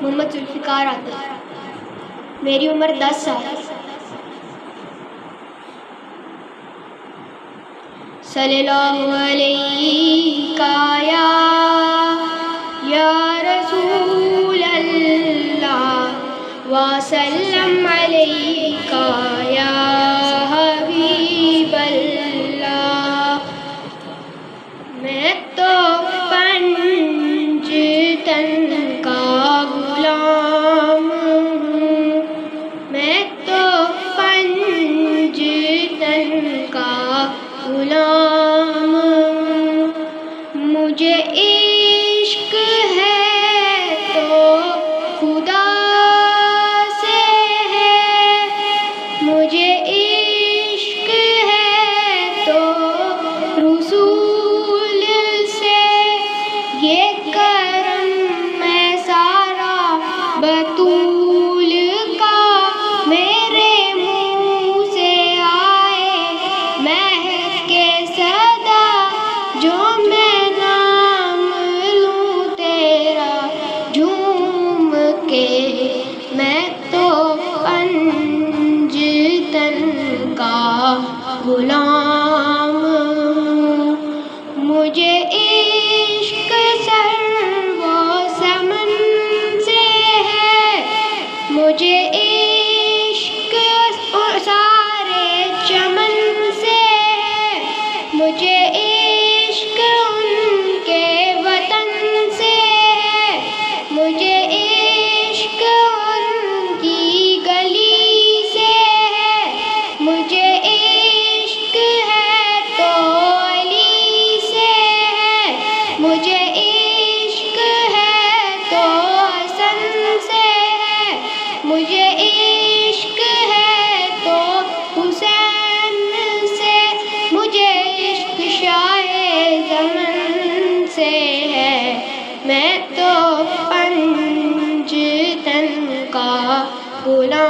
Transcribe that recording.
محمد ذوالفقار عاطف۔ میری عمر 10 سال۔ صلی اللہ علیہ یا رسول اللہ وسلم علیہ یا حبیب اللہ۔ میں تو پنجتن کا غلام ہوں، میں تو پنجتن کا غلام ہوں۔ مجھے عشق ہے تو خدا سے ہے، مجھے عشق ہے تو رسول سے، یہ کرم میں سارا بطول کا میرے منہ سے آئے مہکے صدا، جو میں نام لوں تیرا جھوم کے۔ میں تو پنجتن کا غلام ہوں، مجھے عشق سر و سمن سے ہے، مجھے عشق سارے چمن سے ہے، مجھے عشق ان کے وطن سے ہے، مجھے عشق ان کی گلی سے ہے، مجھے عشق ہے تو علی سے ہے، مجھے عشق ہے تو حسن سے ہے، مجھے عشق ہے تو حسین سے، مجھے عشق شاہ زمن سے ہے۔ میں تو پنجتن کا غلام